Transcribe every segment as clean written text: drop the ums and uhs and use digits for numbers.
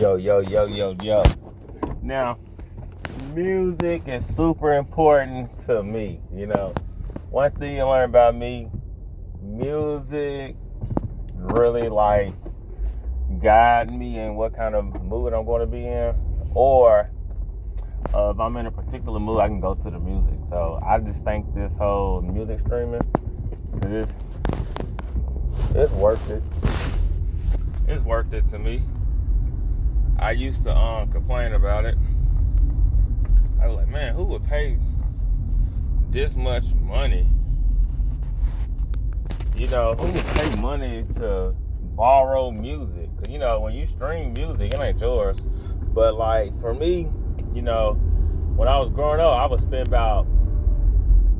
Yo. Now, music is super important to me. One thing you learn about me, music really guide me in what kind of mood I'm going to be in, or if I'm in a particular mood, I can go to the music. So I just think this whole music streaming, it's worth it. It's worth it to me. I used to complain about it. I was like, man, who would pay this much money? Who would pay money to borrow music? Because, when you stream music, it ain't yours. But, for me, when I was growing up, I would spend about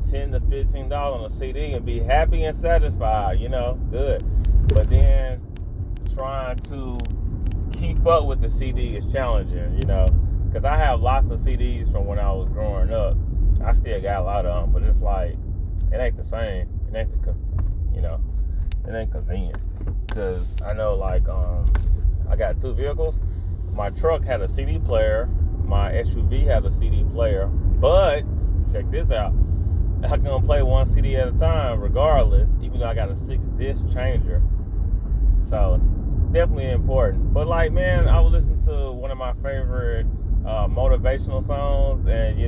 $10 to $15 on a CD and be happy and satisfied, good. But then trying to keep up with the CD is challenging, because I have lots of CDs from when I was growing up. I still got a lot of them, but it's it ain't the same. It ain't it ain't convenient. Because I know, I got two vehicles. My truck had a CD player. My SUV has a CD player. But check this out. I can only play one CD at a time, regardless, even though I got a 6-disc changer. So definitely important. But man, I would listen to one of my favorite motivational songs, and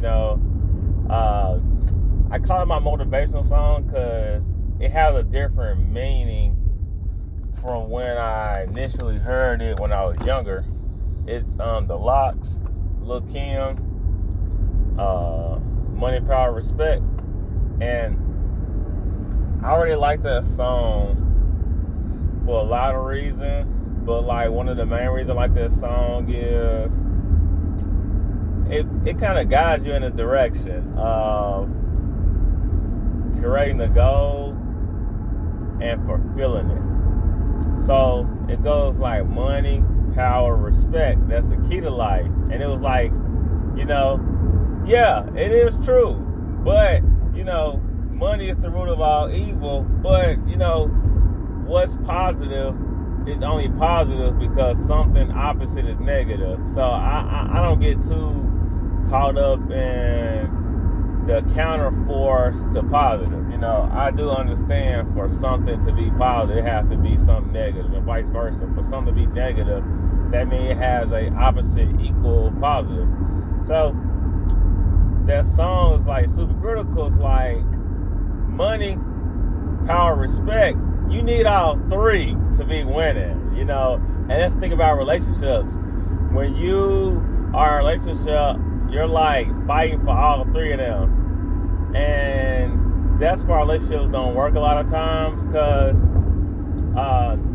I call it my motivational song because it has a different meaning from when I initially heard it when I was younger. It's The Lox, Lil Kim, Money, Power, Respect, and I really like that song for a lot of reasons, but one of the main reasons I like that song is it kind of guides you in a direction of creating a goal and fulfilling it. So it goes money, power, respect. That's the key to life. And it was yeah, it is true. But, money is the root of all evil. But, what's positive is only positive because something opposite is negative. So I don't get too caught up in the counter force to positive. I do understand for something to be positive, it has to be something negative, and vice versa. For something to be negative, that means it has a opposite equal positive. So that song is super critical. It's money, power, respect. You need all three to be winning, And let's think about relationships. When you are in a relationship, you're fighting for all three of them. And that's why relationships don't work a lot of times, because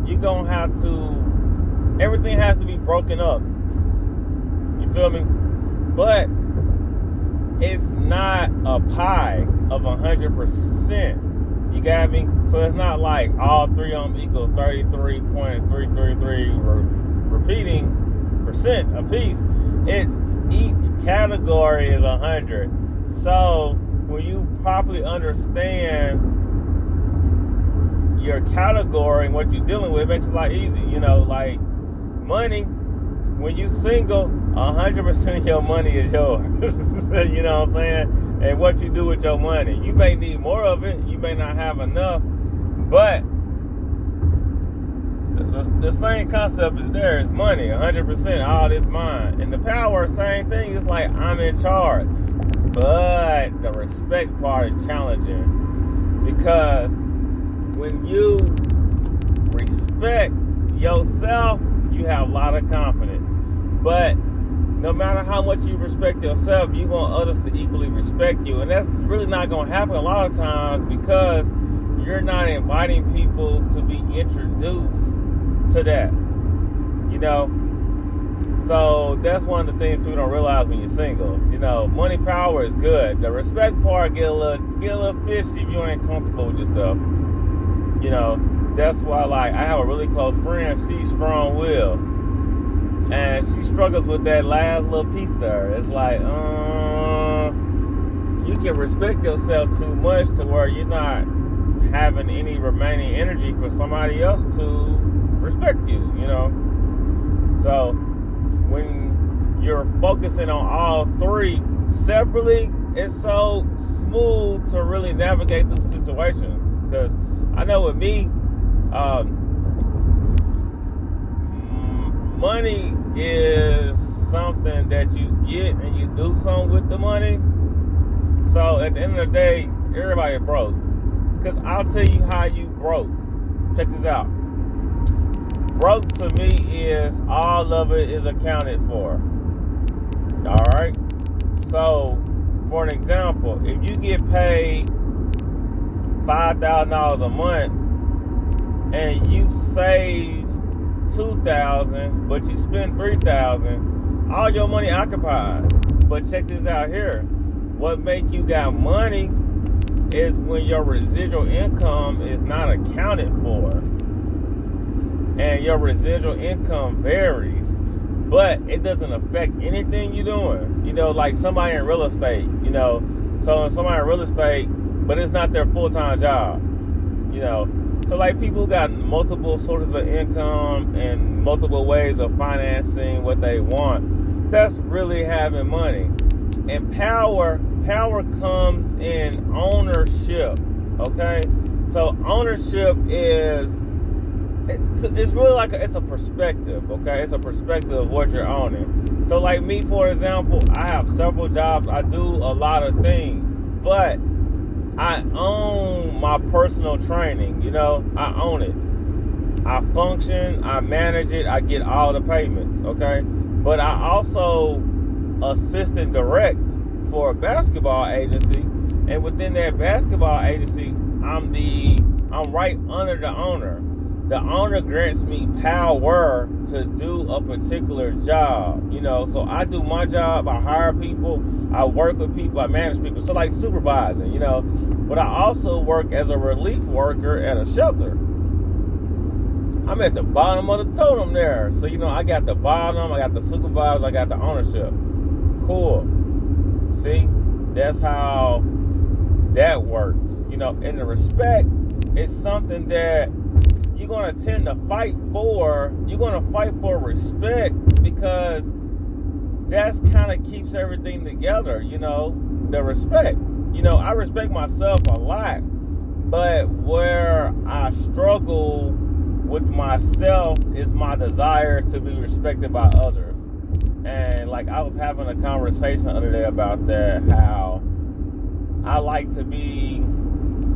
you're going to have to, everything has to be broken up. You feel me? But it's not a pie of 100%. You got me? So it's not all three of them equal 33.333 repeating percent apiece. It's each category is 100. So when you properly understand your category and what you're dealing with, it makes it a lot easy. Money, when you single, 100% of your money is yours. You know what I'm saying? And what you do with your money. You may need more of it. You may not have enough. But the same concept is there. It's money, 100%. All this mine. And the power, same thing. It's I'm in charge. But the respect part is challenging. Because when you respect yourself, you have a lot of confidence. But no matter how much you respect yourself, you want others to equally respect you. And that's really not going to happen a lot of times because you're not inviting people to be introduced to that. So that's one of the things people don't realize when you're single. Money, power is good. The respect part get a little fishy if you ain't comfortable with yourself. That's why I have a really close friend. She's strong-willed. And she struggles with that last little piece there. It's you can respect yourself too much to where you're not having any remaining energy for somebody else to respect you, So you're focusing on all three separately, it's so smooth to really navigate through situations. Because I know with me, money is something that you get and you do something with the money. So at the end of the day, everybody broke. Because I'll tell you how you broke. Check this out. Broke to me is all of it is accounted for. Alright? So, for an example, if you get paid $5,000 a month and you save $2,000, but you spend $3,000, all your money occupied. But check this out here. What make you got money is when your residual income is not accounted for. And your residual income varies, but it doesn't affect anything you're doing. You know, like somebody in real estate, you know, so somebody in real estate, but it's not their full-time job, you know. So like people who got multiple sources of income and multiple ways of financing what they want, that's really having money. And power comes in ownership, okay? So ownership is, it's really like it's a perspective, okay? It's a perspective of what you're owning. So like me, for example, I have several jobs. I do a lot of things, but I own my personal training, you know? I own it. I function, I manage it, I get all the payments, okay? But I also assist and direct for a basketball agency, and within that basketball agency, I'm right under the owner. The owner grants me power to do a particular job, you know. So I do my job, I hire people, I work with people, I manage people. So like supervising, you know. But I also work as a relief worker at a shelter. I'm at the bottom of the totem there. So, you know, I got the bottom, I got the supervisor, I got the ownership. Cool. See, that's how that works. You know, and the respect is something that you're going to tend to fight for. You're going to fight for respect because that's kind of keeps everything together, you know, the respect. You know, I respect myself a lot, but where I struggle with myself is my desire to be respected by others. And like I was having a conversation the other day about that, how I like to be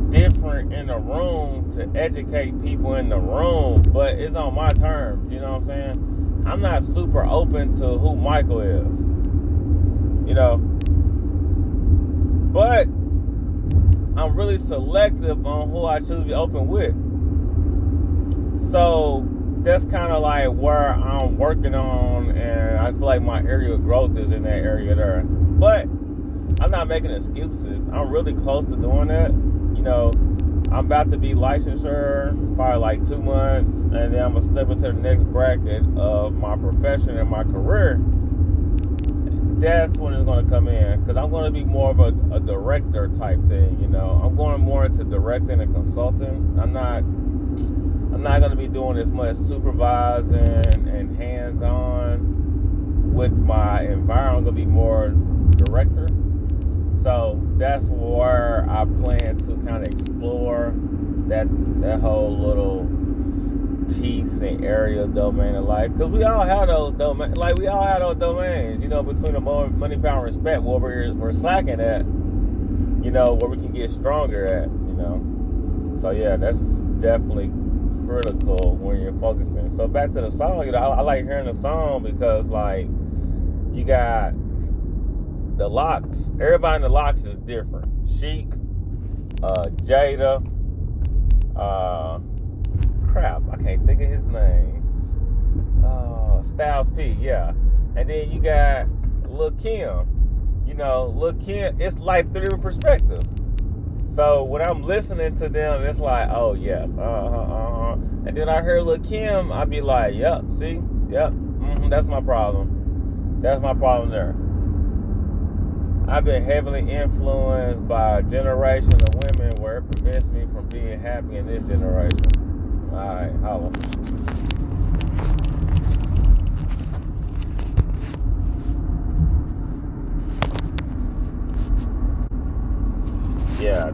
different in the room to educate people in the room, but it's on my terms, you know what I'm saying? I'm not super open to who Michael is, you know, but I'm really selective on who I choose to be open with. So that's kind of like where I'm working on, and I feel like my area of growth is in that area there. But I'm not making excuses. I'm really close to doing that. You know, I'm about to be licensure probably like 2 months, and then I'm gonna step into the next bracket of my profession and my career. That's when it's gonna come in, because I'm gonna be more of a director type thing. You know, I'm going more into directing and consulting. I'm not gonna be doing as much supervising and hands-on with my environment. I'm gonna be more director. So that's where I plan to kind of explore that whole little piece and area of domain of life. Because we all have those domains. Like, we all have those domains, you know, between the money, power, and respect, where we're slacking at, you know, where we can get stronger at, you know. So, yeah, that's definitely critical when you're focusing. So, back to the song, you know, I like hearing the song because, like, you got the Locks. Everybody in the Locks is different. Sheik, Jada, crap, I can't think of his name. Styles P, yeah. And then you got Lil Kim. You know, Lil Kim, it's like 3 different perspectives. So when I'm listening to them, it's like, oh yes, And then I hear Lil Kim, I be like, yep, see, yep, that's my problem. That's my problem there. I've been heavily influenced by a generation of women where it prevents me from being happy in this generation. All right, holla.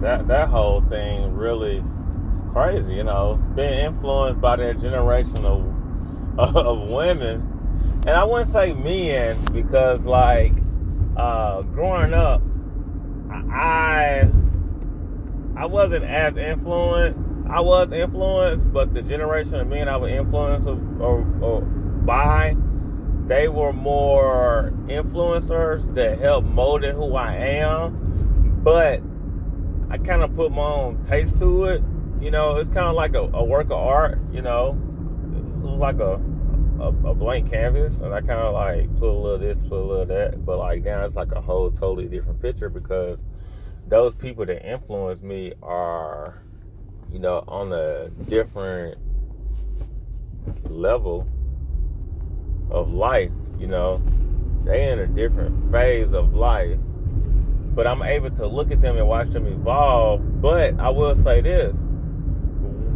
that whole thing really is crazy. You know, it's been influenced by that generation of women, and I wouldn't say men because like growing up, I wasn't as influenced. I was influenced, but the generation of men I was influenced or by, they were more influencers that helped molded who I am. But I kind of put my own taste to it. You know, it's kind of like a work of art. You know, it was like a blank canvas, and I kind of like put a little this, put a little that. But like now it's like a whole totally different picture because those people that influence me are, you know, on a different level of life. You know, they in a different phase of life, but I'm able to look at them and watch them evolve. But I will say this,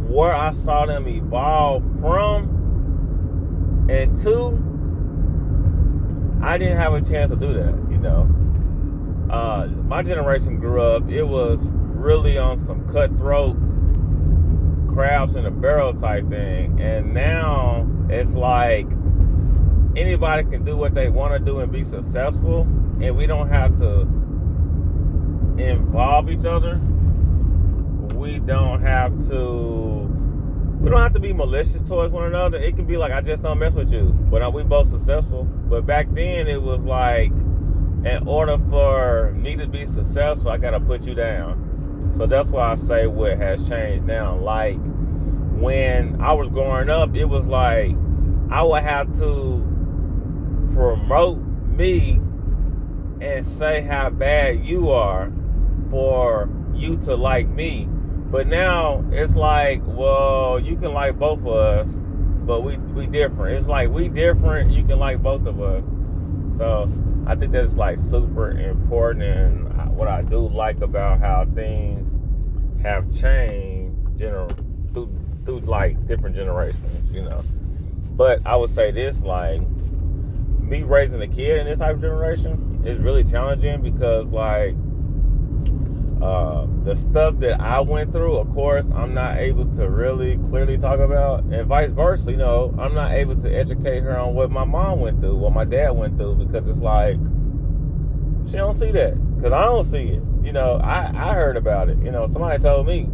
where I saw them evolve from and to, I didn't have a chance to do that, you know. My generation grew up, it was really on some cutthroat crabs in a barrel type thing, and now it's like anybody can do what they want to do and be successful, and we don't have to involve each other. We don't have to be malicious towards one another. It can be like, I just don't mess with you, but we both successful. But back then it was like, in order for me to be successful, I gotta put you down. So that's why I say what has changed now. Like when I was growing up, it was like I would have to promote me and say how bad you are for you to like me. But now it's like, well, you can like both of us, but we different. It's like we different, you can like both of us. So I think that's like super important, and what I do like about how things have changed through like different generations, you know. But I would say this, like me raising a kid in this type of generation is really challenging because like the stuff that I went through, of course, I'm not able to really clearly talk about, and vice versa, you know, I'm not able to educate her on what my mom went through, what my dad went through, because it's like, she don't see that, because I don't see it, you know, I heard about it, you know, somebody told me,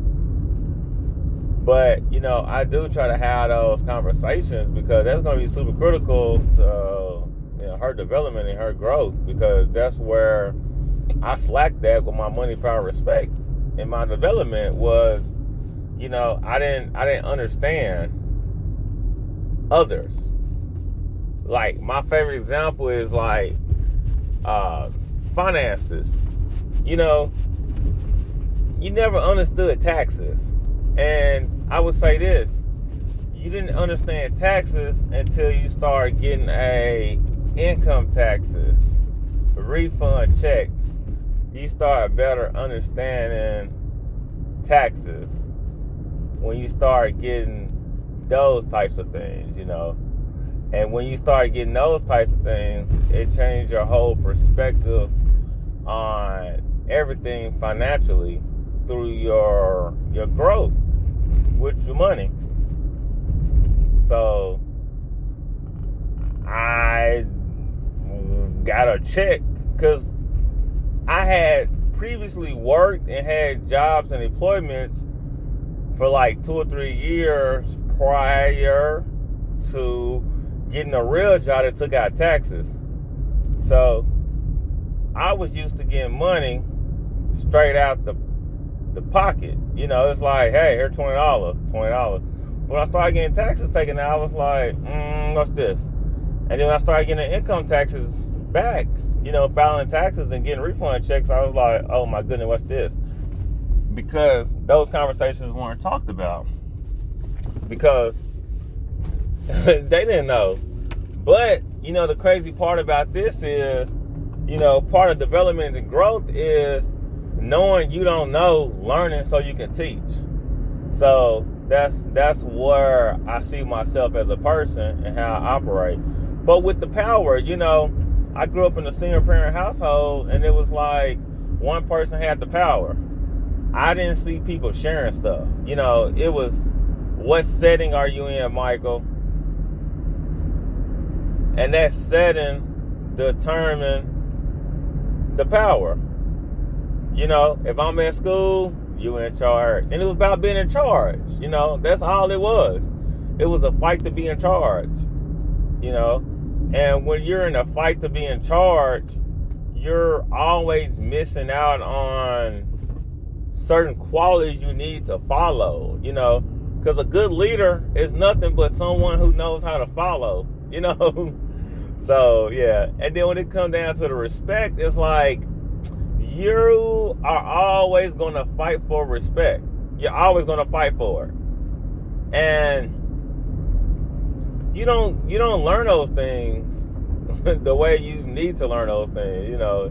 but, you know, I do try to have those conversations, because that's going to be super critical to, you know, her development and her growth, because that's where I slacked that with my money, power, respect. And my development was, you know, I didn't understand others. Like my favorite example is like finances. You know, you never understood taxes. And I would say this, you didn't understand taxes until you start getting income taxes, refund checks. You start better understanding taxes when you start getting those types of things, you know. And when you start getting those types of things, it changes your whole perspective on everything financially through your growth with your money. So I got a check because I had previously worked and had jobs and employments for like 2 or 3 years prior to getting a real job that took out taxes. So I was used to getting money straight out the pocket. You know, it's like, hey, here's $20. When I started getting taxes taken out, I was like, what's this? And then when I started getting income taxes back, you know, filing taxes and getting refund checks, I was like, oh my goodness, what's this? Because those conversations weren't talked about. Because they didn't know. But, you know, the crazy part about this is, you know, part of development and growth is knowing you don't know, learning so you can teach. So that's where I see myself as a person and how I operate. But with the power, you know, I grew up in a single parent household, and it was like one person had the power. I didn't see people sharing stuff. You know, it was, what setting are you in, Michael? And that setting determined the power. You know, if I'm at school, you in charge. And it was about being in charge. You know, that's all it was. It was a fight to be in charge. You know, and when you're in a fight to be in charge, you're always missing out on certain qualities you need to follow, you know, because a good leader is nothing but someone who knows how to follow, you know. So, yeah. And then when it comes down to the respect, it's like, you are always going to fight for respect. You're always going to fight for it. And you don't learn those things the way you need to learn those things. You know,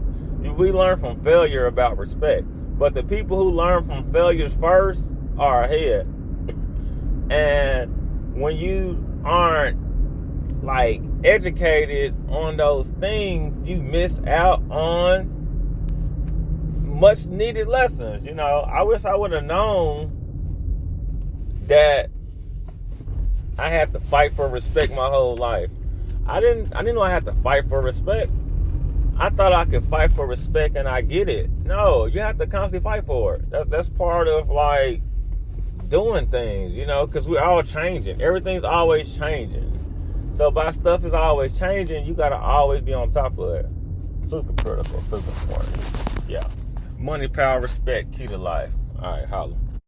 we learn from failure about respect, but the people who learn from failures first are ahead. And when you aren't like educated on those things, you miss out on much needed lessons. You know, I wish I would have known that I had to fight for respect my whole life. I didn't know I had to fight for respect. I thought I could fight for respect and I get it. No, you have to constantly fight for it. That's part of like doing things, you know, because we're all changing. Everything's always changing. So by stuff is always changing, you gotta always be on top of it. Super critical, super important. Yeah. Money, power, respect, key to life. All right, holla.